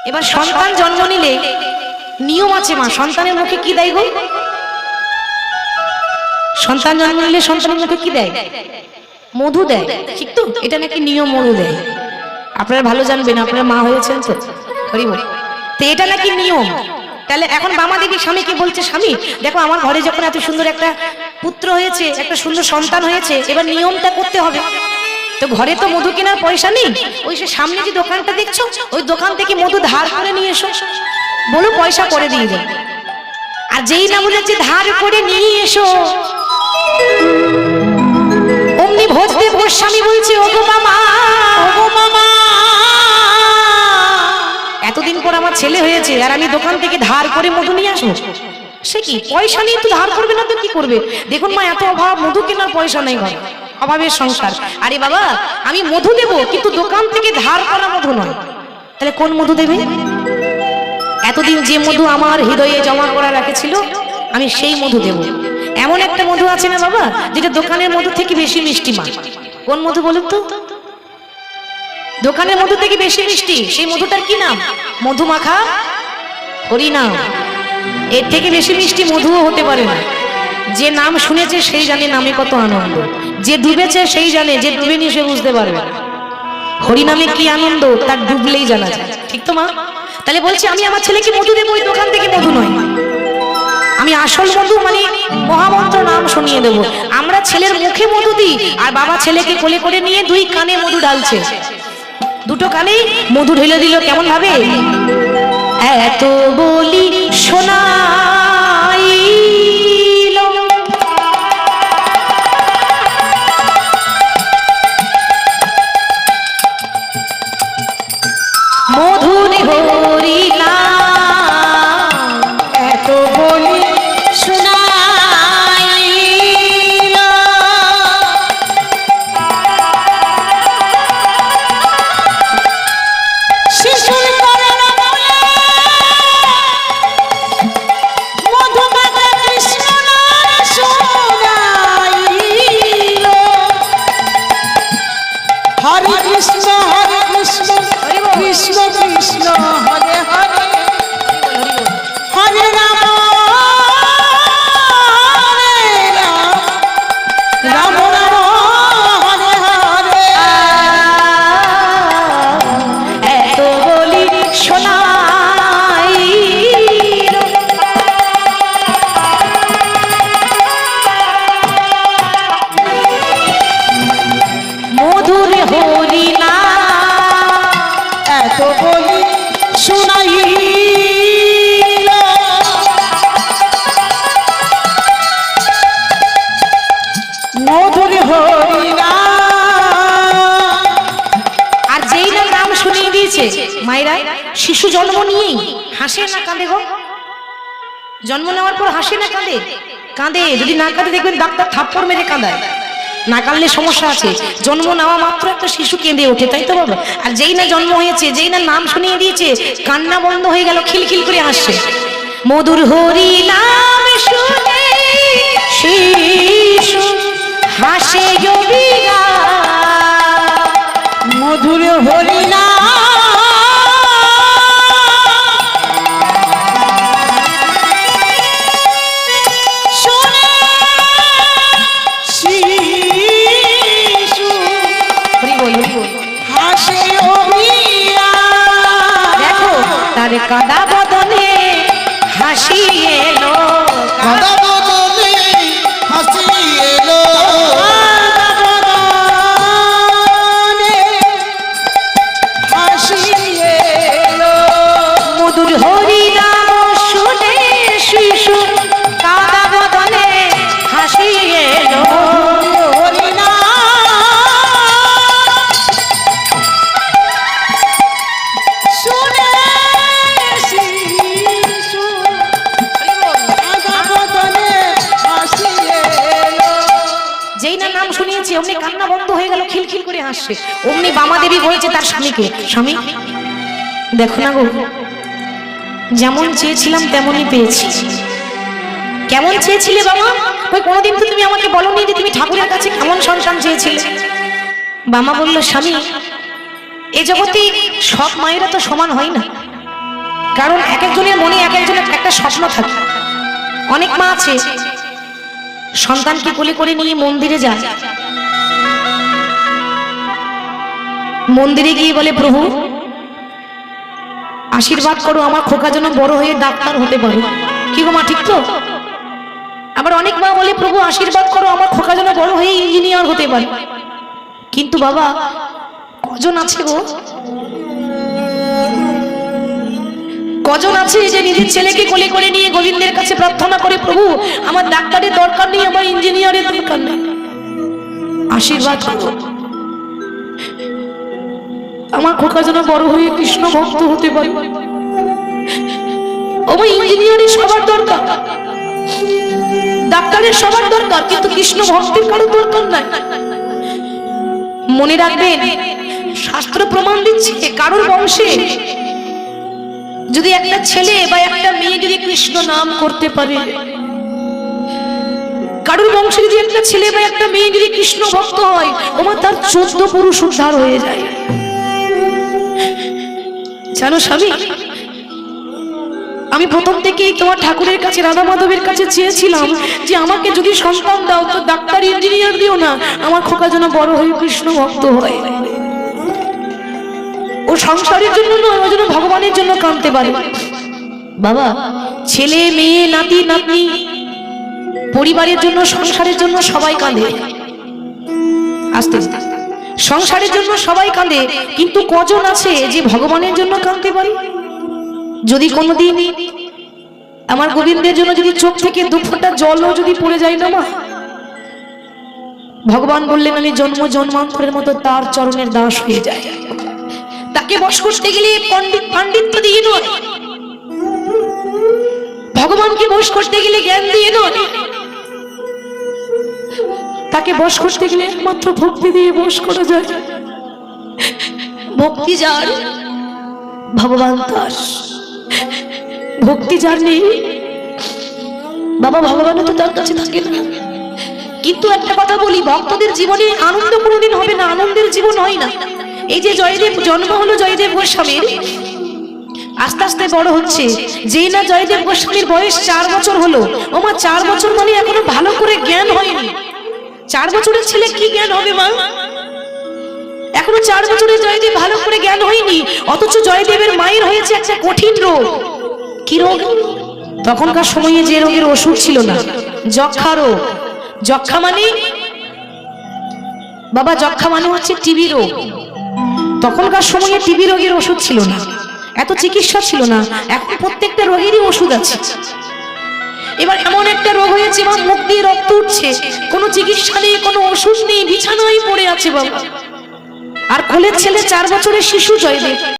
এবার সন্তান জন্ম নিলে নিয়ম আছে মা, সন্তানের মুখে কি দেয় গো? সন্তান জন্ম নিলে সন্তানের মুখে কি দেয়? মধু দেয়, ঠিক তো? এটা নাকি নিয়ম, মধু দেয়। আপনারা ভালো জানবেন, আপনারা মা হয়েছেন তো, হরি বল। তো এটা নাকি নিয়ম। তাহলে এখন বামা দেবী স্বামীকে বলছে, স্বামী দেখো আমার ঘরে যখন এত সুন্দর একটা পুত্র হয়েছে, একটা সুন্দর সন্তান হয়েছে, এবার নিয়মটা করতে হবে। তো ঘরে তো মধু কেনার পয়সা নেই, ওই সে সামনে যে দোকানটা দেখছো, ওই দোকান থেকে মধু ধার করে নিয়ে এসো, বলো পয়সা করে দিয়ে যাও। আর যেই না বলেছে ধার করে নিয়ে এসো, অমনি ভোজদেব গোস্বামী বলছে, ওগো মামা, ওগো মামা, এতদিন পর আমার ছেলে হয়েছে আর আমি দোকান থেকে ধার করে মধু নিয়ে আসবো? সে কি, পয়সা নিয়ে তো ধার করবে না তো কি করবে? দেখুন মা, এত অভাব, মধু কেনার পয়সা নেই ঘরে, অভাবের সংসার। আরে বাবা, আমি মধু দেব, কিন্তু দোকান থেকে ধার করা মধু নয়। তাহলে কোন মধু দেবে? এতদিন যে মধু আমার হৃদয়ে জমা করা রাখেছিল, আমি সেই মধু দেব। এমন একটা মধু আছে না বাবা, যেটা দোকানের মধু থেকে বেশি মিষ্টি মা। কোন মধু বলুন তো? দোকানের মধু থেকে বেশি মিষ্টি, সেই মধুটার কি নাম? মধুমাখা হরিনাম। এর থেকে বেশি মিষ্টি মধুও হতে পারে না। যে নাম শুনেছে সেই জানে নামে কত আনন্দ, যে ডুবেছে সেই জানে, যে ডুবেনি সে বুঝতে পারবে। হরিনামে কি আনন্দ তার ডুবলেই জানা যায়, ঠিক তো মা? তাহলে বলছি আমি আমার ছেলেকে মধু দেবো, ওই দোকান থেকে মধু নয়, আমি আসল মধু মানে মহামন্ত্র নাম শুনিয়ে দেবো। আমরা ছেলের মুখে মধু দিই, আর বাবা ছেলেকে কোলে করে নিয়ে দুই কানে মধু ঢালছে, দুটো কানে মধু ঢেলে দিল কেমন ভাবে, এত বলি শোনাইল, মধুর হরি নাম, এত বলি শোনাইল, শিশুর করে না বলে মধুমাখা কৃষ্ণ নাম শোনাইল, হরে কৃষ্ণ কৃষ্ণ কৃষ্ণ হরে হরে, হরে রাম রাম রাম হরে হরে, এত বলি শোনাইল, মধুর হরি নাম, এত বলি শোনাইল, মধুর হরি নাম। আর যেই না নাম শুনিয়ে দিয়েছে, মায়েরা শিশু জন্ম নিয়েই হাসে না কাঁদে গো? জন্ম নেওয়ার পর হাসে না কাঁদে? কাঁদে। যদি না কাঁদে দেখবেন ডাক্তার থাপ্পড় মেরে কাঁদায়, না কাঁদলে সমস্যা আছে। জন্ম নেওয়া মাত্র একটা শিশু কেঁদে ওঠে, তাই তো বাবা? আর যেই না জন্ম হয়েছে, যেই না নাম শুনিয়ে দিয়েছে, কান্না বন্ধ হয়ে গেল, খিলখিল করে হাসছে। মধুর হরি নাম শুনে শিশু হাসে যোগীরা, মধুর হরি নাম কাদা বদনে হাসি এলো, কাদা বদনে হাসি এলো, হাসি এলো, মধুর হরি নাম শুনে শিশু কাদা বদনে হাসি এলো, হরি নাম শুনে নাম শুনিয়েছে, অমনি কান্না বন্ধ হয়ে গেল, খিলখিল করে হাসছে। অমনি বামা দেবী বলেছে তার স্বামীকে, স্বামী দেখো না গো, যেমন চেয়েছিলাম তেমনই পেয়েছি। কেমন চেয়েছিলে বাবা? ওই কোনোদিন তো তুমি আমাকে বলোনি যে তুমি ঠাকুরের কাছে কেমন সন্তান চেয়েছিলে। বামা বলল, স্বামী এ জগতে সব মায়েরা তো সমান হয় না, কারণ এক একজনের মনে এক একজনের একটা স্বপ্ন থাকে। অনেক মা আছে সন্তানকে কোলে করে নিয়ে মন্দিরে যায়, মন্দিরে গিয়ে বলে প্রভু আশীর্বাদ করো আমার খোকা যেন বড় হয়ে ডাক্তার হতে পারে। কি গো মা, ঠিক তো? আবার অনেক মা বলে প্রভু আশীর্বাদ করো আমার খোকা যেন বড় হয়ে ইঞ্জিনিয়ার হতে পারে। কিন্তু বাবা কজন আছে গো, কজন আছে যে নিজের ছেলেকে কোলে করে নিয়ে গোবিন্দের কাছে প্রার্থনা করে প্রভু আমার ডাক্তারের দরকার নেই, আমার ইঞ্জিনিয়ারের দরকার নেই, আশীর্বাদ করো আমার খোকা যেন বড় হয়ে কৃষ্ণ ভক্ত হতে পারে। আমার ইঞ্জিনিয়ারের সবার দরকার, ডাক্তারের সবার দরকার, কিন্তু কৃষ্ণ ভক্তের কারো দরকার নাই। মনে রাখবেন শাস্ত্র প্রমাণ দিচ্ছে কারোর বংশে যদি একটা ছেলে বা একটা মেয়ে যদি কৃষ্ণ নাম করতে পারে, কারোর বংশে যদি একটা ছেলে বা একটা মেয়ে যদি কৃষ্ণ ভক্ত হয়, ওমা তার 14 পুরুষ উদ্ধার হয়ে যায়। জানো স্বামী, আমি প্রথম থেকেই তোমার ঠাকুরের কাছে রাধা মাধবের কাছে চেয়েছিলাম যে আমাকে যদি সন্তান দাও তো ডাক্তার ইঞ্জিনিয়ার দিও না, আমার খোকা যেন বড় হয়ে কৃষ্ণ ভক্ত হয়। ও সংসারের জন্য নয়, ও যেন ভগবানের জন্য কাঁদতে পারে। বাবা ছেলে মেয়ে নাতি নাতনি পরিবারের জন্য সংসারের জন্য সবাই কাঁদে, আস্তে আস্তে সংসারের জন্য সবাই কাঁদে, কিন্তু কজন আছে যে ভগবানের জন্য কাঁদতে পারে? যদি কোনোদিন আমার গোবিন্দের জন্য যদি চোখ থেকে 2 ফোঁটা জলও যদি পড়ে যায় না মা, ভগবান বললেন আমি জন্ম জন্মান্তরের মতো তার চরণের দাস হয়ে যায়। তাকে বশ করতে গেলে পাণ্ডিত্য দিয়ে নয়, ভগবানকে বশ করতে গেলে জ্ঞান দিয়ে নয়, তাকে বশ করতে গেলে একমাত্র ভক্তি দিয়ে বশ করা যায়। ভক্তি যার ভগবান তার, ভক্তি যার নেই বাবা ভগবান তো তার কাছে থাকে না। কিন্তু একটা কথা বলি, ভক্তদের জীবনে আনন্দ কোনোদিন হবে না, আনন্দের জীবন হয় না। এই যে জয়দেব জন্ম হলো জয়দেব গোস্বামীর, আস্তে আস্তে বড় হচ্ছে, যেই না জয়দেব গোস্বামীর বয়স 4 বছর হলো, ওমা 4 বছর মানে এখনো ভালো করে জ্ঞান হয়নি। 4 বছরের ছেলে কি জ্ঞান হবে মা? এখনো 4 বছরের জয়দেব ভালো করে জ্ঞান হয়নি, অথচ জয়দেবের মায়ের হয়েছে একটা কঠিন রোগ। কি রোগ? তখনকার সময়ে যে রোগের ওষুধ ছিল না, যক্ষা রোগ। যক্ষা মানে বাবা, যক্ষা মানে হচ্ছে টিবি রোগ। তখনকার সময়ে টিবি রোগের ওষুধ ছিল না, এত চিকিৎসা ছিল না। এখন প্রত্যেকটা রোগেরই ওষুধ আছে। এবার এমন একটা রোগ হয়েছে বা মুখ দিয়ে রক্ত উঠছে, কোনো চিকিৎসা নেই, কোনো ওষুধ নেই, বিছানায় পড়ে আছে বাবা। আর কোলের ছেলে 4 বছরের শিশু জয়দেব।